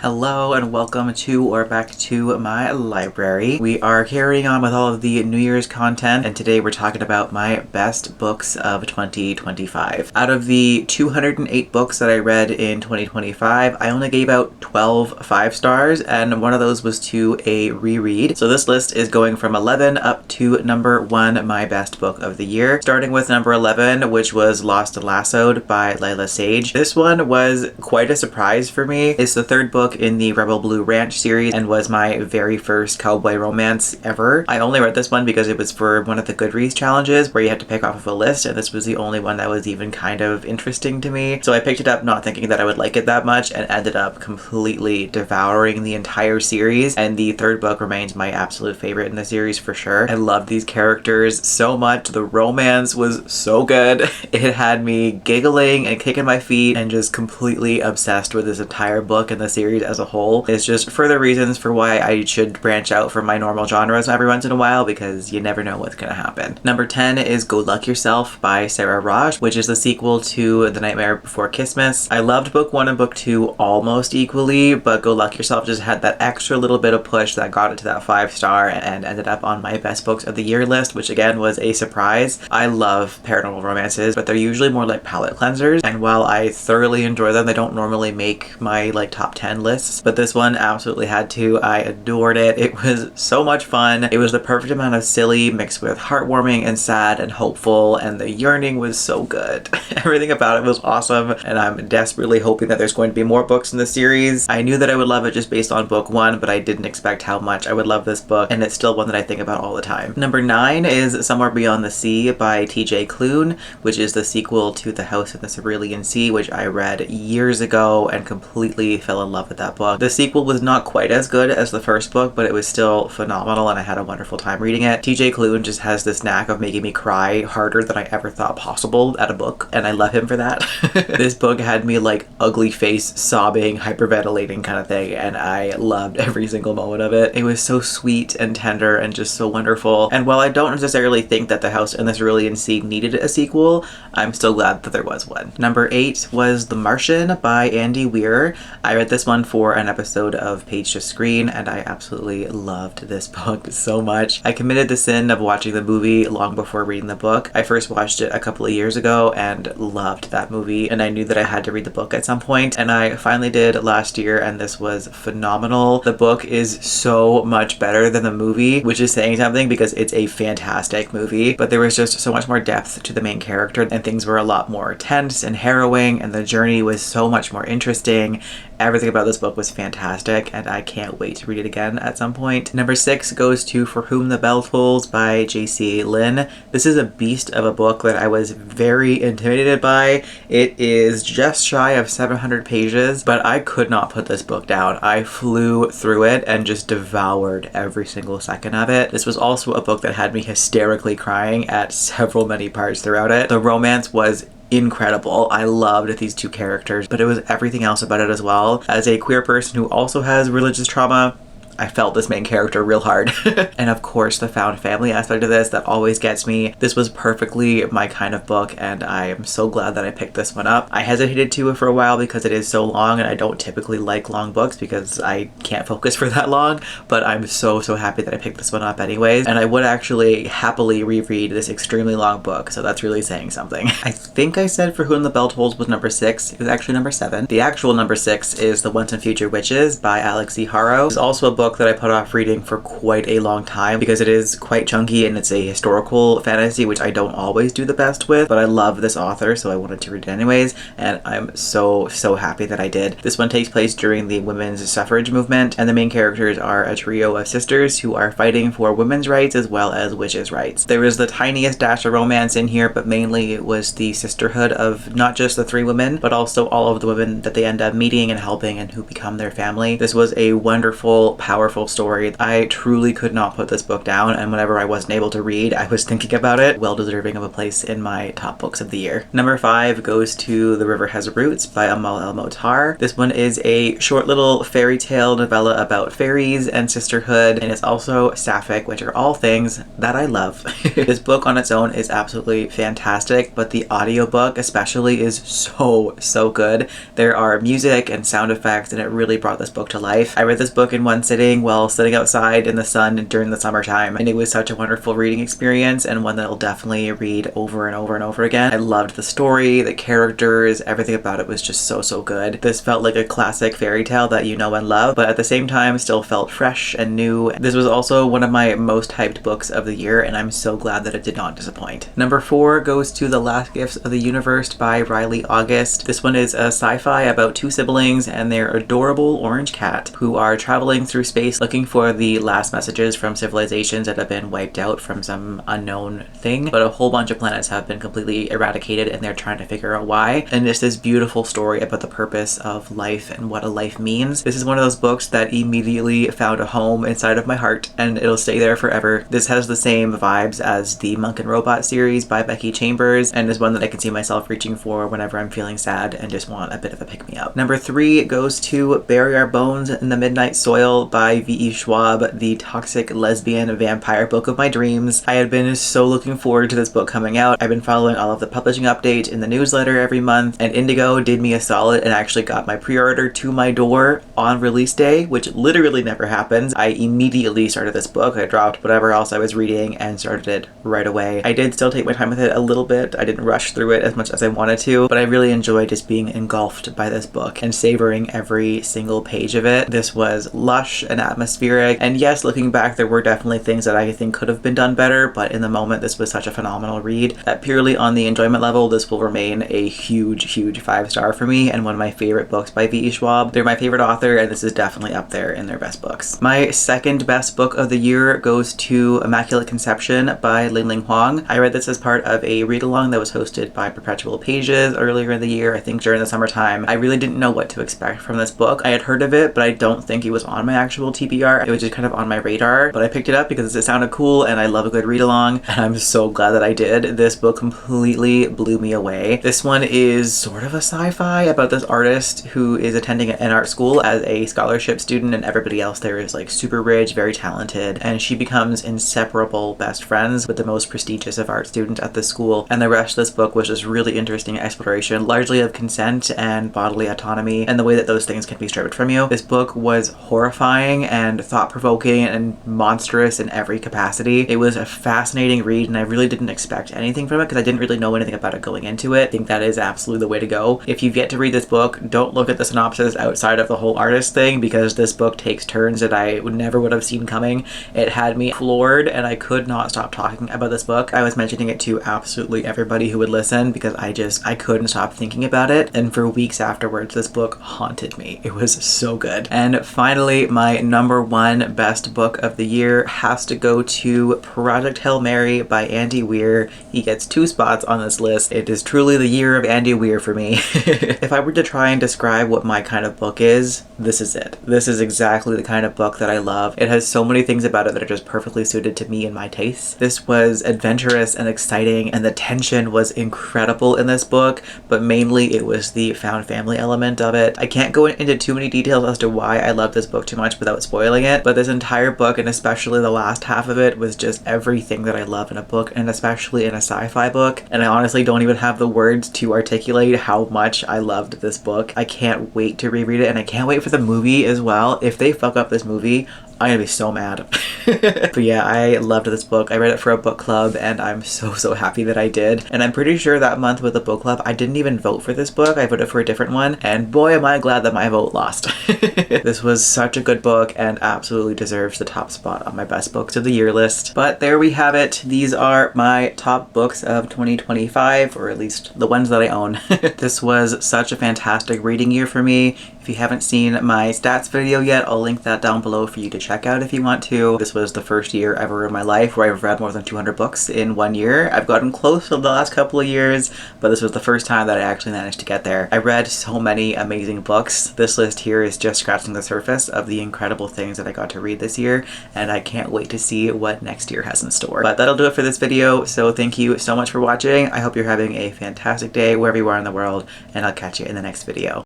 Hello and welcome to or back to my library. We are carrying on with all of the New Year's content, and today we're talking about my best books of 2025. Out of the 208 books that I read in 2025, I only gave out 12 5 stars, and one of those was to a reread. So this list is going from 11 up to number 1, my best book of the year. Starting with number 11, which was Lost and Lassoed by Lyla. This one was quite a surprise for me. It's the third book in the Rebel Blue Ranch series and was my very first cowboy romance ever. I only read this one because it was for one of the Goodreads challenges where you had to pick off of a list, and this was the only one that was even kind of interesting to me. So I picked it up not thinking that I would like it that much and ended up completely devouring the entire series, and the third book remains my absolute favorite in the series for sure. I love these characters so much. The romance was so good. It had me giggling and kicking my feet and just completely obsessed with this entire book and the series as a whole. It's just further reasons for why I should branch out from my normal genres every once in a while, because you never know what's gonna happen. Number 10 is Go Luck Yourself by Sara, Raasch, which is the sequel to The Nightmare Before Christmas. I loved book 1 and book 2 almost equally, but Go Luck Yourself just had that extra little bit of push that got it to that 5 star and ended up on my best books of the year list, which again was a surprise. I love paranormal romances, but they're usually more like palate cleansers, and while I thoroughly enjoy them, they don't normally make my top 10 lists, but this one absolutely had to. I adored it. It was so much fun. It was the perfect amount of silly mixed with heartwarming and sad and hopeful, and the yearning was so good. Everything about it was awesome, and I'm desperately hoping that there's going to be more books in the series. I knew that I would love it just based on book 1, but I didn't expect how much I would love this book, and it's still one that I think about all the time. Number 9 is Somewhere Beyond the Sea by TJ Klune, which is the sequel to The House in the Cerulean Sea, which I read years ago and completely fell in love with that book. The sequel was not quite as good as the first book, but it was still phenomenal and I had a wonderful time reading it. TJ Klune just has this knack of making me cry harder than I ever thought possible at a book, and I love him for that. This book had me ugly face sobbing, hyperventilating kind of thing, and I loved every single moment of it. It was so sweet and tender and just so wonderful, and while I don't necessarily think that The House in the Cerulean Sea needed a sequel, I'm still glad that there was one. Number 8 was The Martian by Andy Weir. I read this one for an episode of Page to Screen, and I absolutely loved this book so much. I committed the sin of watching the movie long before reading the book. I first watched it a couple of years ago and loved that movie, and I knew that I had to read the book at some point, and I finally did last year, and this was phenomenal. The book is so much better than the movie, which is saying something because it's a fantastic movie, but there was just so much more depth to the main character, and things were a lot more tense and harrowing, and the journey was so much more interesting. Everything about this book was fantastic, and I can't wait to read it again at some point. Number 6 goes to For Whom the Bell Tolls by Jaysea, Lynn. This is a beast of a book that I was very intimidated by. It is just shy of 700 pages, but I could not put this book down. I flew through it and just devoured every single second of it. This was also a book that had me hysterically crying at many parts throughout it. The romance was incredible. I loved these two characters, but it was everything else about it as well. As a queer person who also has religious trauma, I felt this main character real hard. And of course, the found family aspect of this, that always gets me. This was perfectly my kind of book, and I am so glad that I picked this one up. I hesitated to for a while because it is so long, and I don't typically like long books because I can't focus for that long, but I'm so happy that I picked this one up anyways, and I would actually happily reread this extremely long book, so that's really saying something. I think I said For Whom the Bell Tolls was number 6. It was actually number 7. The actual number 6 is The Once and Future Witches by Alix Harrow. It's also a book that I put off reading for quite a long time because it is quite chunky and it's a historical fantasy, which I don't always do the best with, but I love this author, so I wanted to read it anyways, and I'm so happy that I did. This one takes place during the women's suffrage movement, and the main characters are a trio of sisters who are fighting for women's rights as well as witches' rights. There was the tiniest dash of romance in here, but mainly it was the sisterhood of not just the 3 women, but also all of the women that they end up meeting and helping and who become their family. This was a wonderful, powerful story. I truly could not put this book down, and whenever I wasn't able to read, I was thinking about it. Well deserving of a place in my top books of the year. Number 5 goes to The River Has Roots by Amal El-Mohtar. This one is a short little fairy tale novella about fairies and sisterhood, and it's also sapphic, which are all things that I love. This book on its own is absolutely fantastic, but the audiobook especially is so good. There are music and sound effects, and it really brought this book to life. I read this book in one sitting while sitting outside in the sun during the summertime, and it was such a wonderful reading experience, and one that I'll definitely read over and over and over again. I loved the story, the characters, everything about it was just so good. This felt like a classic fairy tale that you know and love, but at the same time still felt fresh and new. This was also one of my most hyped books of the year, and I'm so glad that it did not disappoint. Number 4 goes to The Last Gifts of the Universe by Riley August. This one is a sci-fi about 2 siblings and their adorable orange cat who are traveling through space looking for the last messages from civilizations that have been wiped out from some unknown thing, but a whole bunch of planets have been completely eradicated and they're trying to figure out why. And it's this beautiful story about the purpose of life and what a life means. This is one of those books that immediately found a home inside of my heart, and it'll stay there forever. This has the same vibes as the Monk and Robot series by Becky Chambers, and is one that I can see myself reaching for whenever I'm feeling sad and just want a bit of a pick-me-up. Number 3 goes to Bury Our Bones in the Midnight Soil by V.E. Schwab, the toxic lesbian vampire book of my dreams. I had been so looking forward to this book coming out. I've been following all of the publishing updates in the newsletter every month, and Indigo did me a solid and actually got my pre-order to my door on release day, which literally never happens. I immediately started this book. I dropped whatever else I was reading and started it right away. I did still take my time with it a little bit. I didn't rush through it as much as I wanted to, but I really enjoyed just being engulfed by this book and savoring every single page of it. This was lush and atmospheric, and yes, looking back, there were definitely things that I think could have been done better, but in the moment, this was such a phenomenal read that purely on the enjoyment level, this will remain a huge 5-star for me and one of my favorite books by V.E. Schwab. They're my favorite author, and this is definitely up there in their best books. My second best book of the year goes to Immaculate Conception by Ling Huang. I read this as part of a read-along that was hosted by Perpetual Pages earlier in the year, I think during the summertime. I really didn't know what to expect from this book. I had heard of it, but I don't think it was on my actual TBR. It was just kind of on my radar, but I picked it up because it sounded cool and I love a good read-along, and I'm so glad that I did. This book completely blew me away. This one is sort of a sci-fi about this artist who is attending an art school as a scholarship student, and everybody else there is like super rich, very talented, and she becomes inseparable best friends with the most prestigious of art students at the school. And the rest of this book was just really interesting exploration, largely of consent and bodily autonomy and the way that those things can be stripped from you. This book was horrifying and thought-provoking and monstrous in every capacity. It was a fascinating read, and I really didn't expect anything from it because I didn't really know anything about it going into it. I think that is absolutely the way to go. If you've yet to read this book, don't look at the synopsis outside of the whole artist thing, because this book takes turns that I never would have seen coming. It had me floored, and I could not stop talking about this book. I was mentioning it to absolutely everybody who would listen because I couldn't stop thinking about it, and for weeks afterwards this book haunted me. It was so good. And finally, my number 1 best book of the year has to go to Project Hail Mary by Andy Weir. He gets 2 spots on this list. It is truly the year of Andy Weir for me. If I were to try and describe what my kind of book is, this is it. This is exactly the kind of book that I love. It has so many things about it that are just perfectly suited to me and my tastes. This was adventurous and exciting, and the tension was incredible in this book, but mainly it was the found family element of it. I can't go into too many details as to why I love this book too much without spoiling it, but this entire book, and especially the last half of it, was just everything that I love in a book, and especially in a sci-fi book. And I honestly don't even have the words to articulate how much I loved this book. I can't wait to reread it, and I can't wait for the movie as well. If they fuck up this movie, I'm gonna be so mad. But yeah, I loved this book. I read it for a book club, and I'm so happy that I did. And I'm pretty sure that month with the book club, I didn't even vote for this book. I voted for a different one, and boy am I glad that my vote lost. This was such a good book and absolutely deserves the top spot on my best books of the year list. But there we have it. These are my top books of 2025, or at least the ones that I own. This was such a fantastic reading year for me. If you haven't seen my stats video yet, I'll link that down below for you to check out if you want to. This was the first year ever in my life where I've read more than 200 books in 1 year. I've gotten close to the last couple of years, but this was the first time that I actually managed to get there. I read so many amazing books. This list here is just scratching the surface of the incredible things that I got to read this year, and I can't wait to see what next year has in store. But that'll do it for this video, so thank you so much for watching. I hope you're having a fantastic day wherever you are in the world, and I'll catch you in the next video.